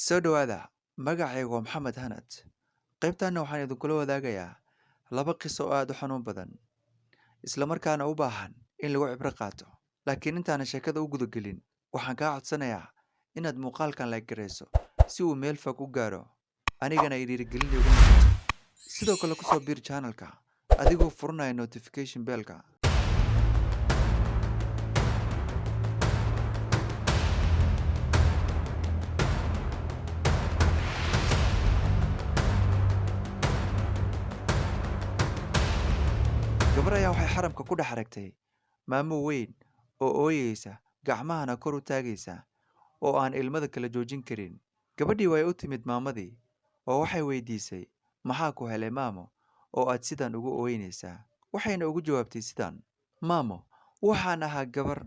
Soo dhawaada, magacaygu waa Maxamed Hanad. Qaybtanna waxaan idinkula wadaagayaa laba qiso oo aad u xanuun badan, isla markaana u baahan in lagu cibro qaato. Laakiin intaanan sheekada u gudagelin, waxaan kaa codsanayaa inaad muuqaalkan like garayso si uu meel fog u gaaro, anigana ay dhiirigelin igu noqoto. Sidoo kale ku soo biir channelka adigoo furanaya notification bell-ka. Gabar ayaa waxay xaramka ku dhex aragtay maamo weyn oo ooyeysa, gacmahana kor u taagaysa, oo aan ilmada kala joojin karin. Gabadhii way u timid maamadii, oo waxay weydiisay, maxaa ku helay maamo, oo aad sidan ugu ooynaysaa? Waxayna ugu jawaabtay sidan: maamo, waxaan ahaa gabar,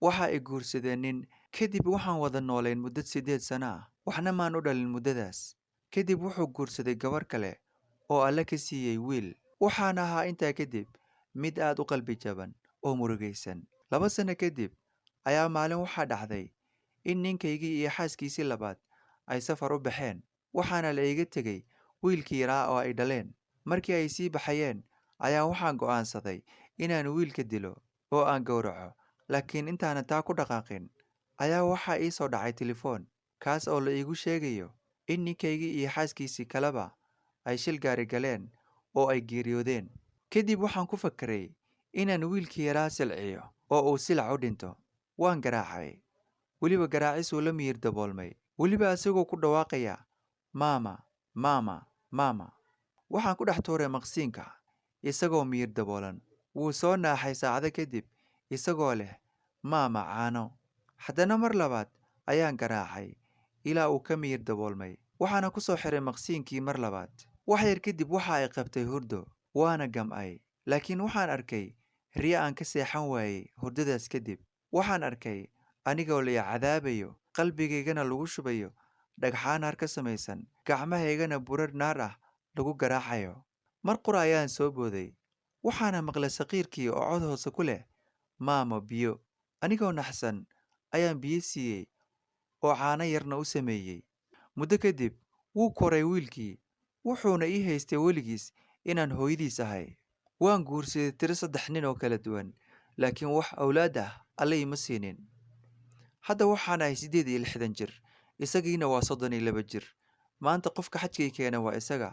waxa i guursaday nin, kadib waxaan wada noolayn muddo 8 sano ah, waxna maan u dhalin muddadaas. Kadib wuxuu guursaday gabar kale oo alle ka siiyey wiil. Waxaan ahaa intaa kadib mid aad u qalbi jaban oo murugaysan. 2 sano kadib ayaa maalin waxaa dhacday in ninkaygii iyo xaaskiisii labaad ay safar u baxeen, waxaana la iga tegey wiilkii yaraa oo ay dhaleen. Markii ay sii baxayeen ayaa waxaan go'aansaday inaan wiilka dilo oo aan gowraco. Laakiin intaanan taa ku dhaqaaqin ayaa waxaa ii soo dhacay telefoon, kaas oo la iigu sheegayo in ninkaygii iyo xaaskiisii kaleba ay shil gaari galeen oo ay geeriyoodeen. Kadib waxaan ku fakeray inaan wiilkii yaraa silciyo oo uu silac u dhinto. Waan garaacay, weliba garaacisuu la miyir daboolmay, weliba isagoo ku dhawaaqaya maama, maama, maama. Waxaan ku dhex tuuray maqsiinka isagoo miyir daboolan. Wuu soo naaxay saacado kadib isagoo leh maama caano. Haddana mar labaad ayaan garaacay ilaa uu ka miyir daboolmay. Waxaana ku soo xiray maqsiinkii mar labaad. Wax yar kadib waxa ay qabtay hurdo, waana gam'ay. Laakiin waxaan arkay riyo aan ka seexan waayey hurdadaas kadib. Waxaan arkay anigoo la cadaabayo, qalbigaygana lagu shubayo dhagxaan har ka samaysan, gacmahaygana burar naar ah lagu garaacayo. Mar qura ayaan soo booday, waxaana maqlay saqiirkii oo cod hoose ku leh maamo biyo. Anigoo naxsan ayaan biyo siiyey oo caano yarna u sameeyey. Muddo kadib wuu koray wiilkii, wuxuuna ii haystay weligiis inaan hooyadiis ahay. Waan guursaday 3 nin oo kala duwan, laakiin wax awlaad ah alle ima siinin. Hadda waxaan ahay 68 jir, isagiina waa 32 jir. Maanta qofka xajkay keena waa isaga.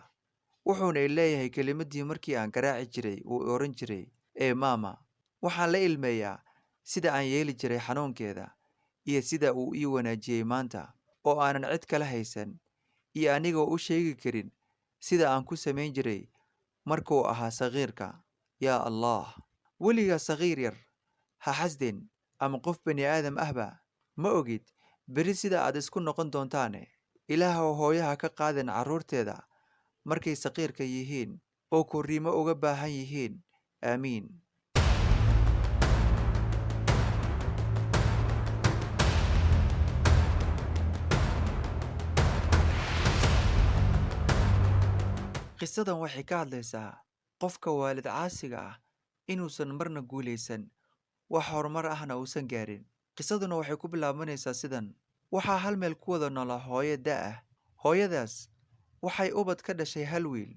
Wuxuuna i leeyahay kelimadii markii aan garaaci jiray uu oran jiray, ee maama. Waxaan la ilmeeyaa sida aan yeeli jiray xanuunkeeda, iyo sida uu ii wanaajiyey maanta, oo aanan cid kala haysan, iyo anigoo u sheegi karin sida aan ku samayn jiray markuu ahaa saqiirka. Yaa Allah, weligaa saqiir yar ha xasdin, ama qof bani aadam ahba ma ogid beri sida aad isku noqon doontaane. Ilaahow hooyaha ka qaadin carruurteeda markay saqiirka yihiin oo korriimo uga baahan yihiin. Aamiin. Qisadan waxay ka hadlaysaa qofka waalid caasiga ah inuusan marna guulaysan, wax horumar ahna uusan gaarin. Qisaduna waxay ku bilaabanaysaa sidan: waxaa hal meel ku wada noolaa hooyo da' ah. Hooyadaas waxay ubad ka dhashay hal wiil.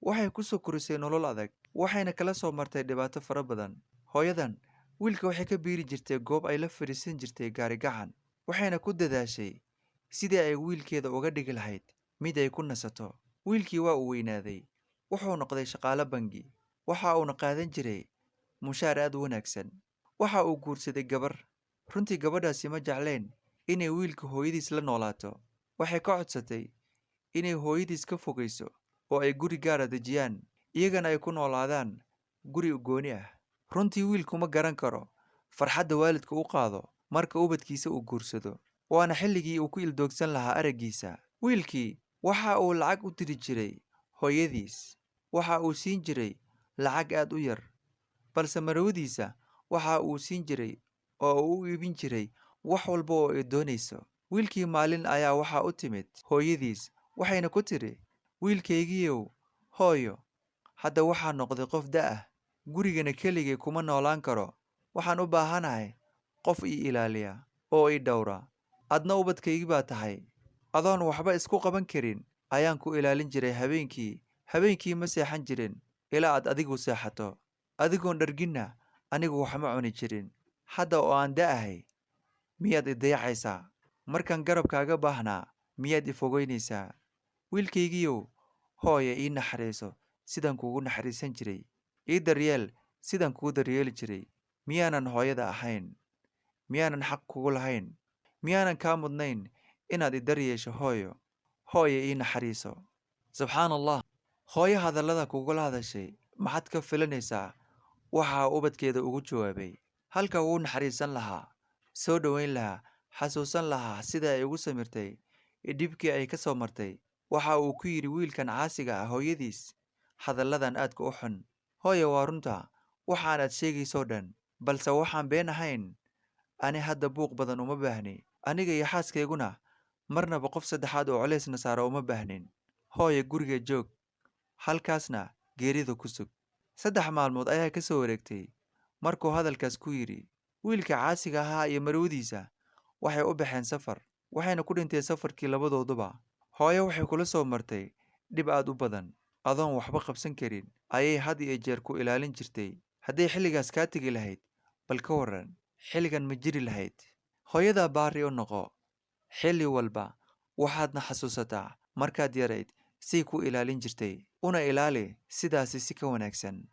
Waxay ku soo korisay nolol adag, waxayna kala soo martay dhibaato fara badan. Hooyadan wiilka waxay ka biiri jirtay goob ay la fadhiisan jirtay gaari gacan, waxayna ku dadaashay sidii ay wiilkeeda uga dhigi lahayd mid ay ku nasato. Wiilkii waa uu weynaaday, wuxuu noqday shaqaale bangi, waxa uuna qaadan jiray mushaar aad u wanaagsan. Waxa uu guursaday gabar. Runtii gabadhaasi ma jeclayn inay wiilka hooyadiis la noolaato. Waxay ka codsatay inay hooyadiis ka fogayso oo ay guri gaara dejiyaan, iyagana ay ku noolaadaan guri gooni ah. Runtii wiilku ma garan karo farxadda waalidku u qaado marka ubadkiisa uu guursado, waana xilligii uu ku ildoogsan lahaa araggiisa. Wiilkii waxa uu lacag u diri jiray hooyadiis, waxa uu siin jiray lacag aad u yar, balse marwadiisa waxa uu siin jiray oo uu u iibin jiray wax walba oo ay doonayso. Wiilkii maalin ayaa waxa u timid hooyadiis, waxayna ku tiri, wiilkaygiiyow, hooyo, hadda waxaan noqday qof da' ah, gurigana keligay kuma noolaan karo. Waxaan u baahanahay qof ii ilaaliya oo ii dhowra. Adna ubadkaygii baa tahay, adoon waxba isku qaban karin ayaan ku ilaalin jiray habeenkii ma seexan jirin ilaa aad adigu seexato. Adigoon dharginna anigu wax ma cuni jirin. Hadda oo aan da'ahay, miyaad i dayacaysaa? Markaan garabkaaga baahnaa, miyaad i fogeynaysaa? Wiilkaygiiyow, hooyo ii naxariiso sidaan kuugu naxariisan jiray. Ii daryeel sidaan kuu daryeeli jiray. Miyaanan hooyada ahayn? Miyaanan xaq kugu lahayn? Miyaanan kaa mudnayn inaad i daryeesho hooyo? Hooyo ii naxariiso. Subxaan allah, hooyo hadallada kugula hadashay maxaad ka filanaysaa? Waxaa ubadkeeda ugu jawaabay halka uu naxariisan lahaa, soo dhoweyn lahaa, xasuusan lahaa sida ay ugu samirtay dhibkii ay ka soo martay. Waxa uu ku yidhi wiilkan caasiga ah hooyadiis hadalladan aadka u xun: hooyo, waa runta waxaanaad sheegaysoo dhan, balse waxaan been ahayn. Ani hadda buuq badan uma baahni. Aniga iyo xaaskayguna marnaba qof saddexaad oo culaysna saara uma baahnin. Hooyo, guriga joog, halkaasna geerida ku sug. 3 maalmood ayaa ka soo wareegtay markuu hadalkaas ku yidhi. Wiilka caasiga ahaa iyo marwadiisa waxay u baxeen safar, waxayna ku dhinteen safarkii labadooduba. Hooyo waxay kula soo martay dhib aad u badan, adoon waxba qabsan karin ayay had iyo jeer ku ilaalin jirtay. Hadday xilligaas kaa tegi lahayd, bal ka warran, xilligan ma jiri lahayd? Hooyadaa baari u noqo xilli walba, waxaadna xasuusataa markaad yarayd say ku ilaalin jirtay. Una ilaali sidaasi si ka wanaagsan.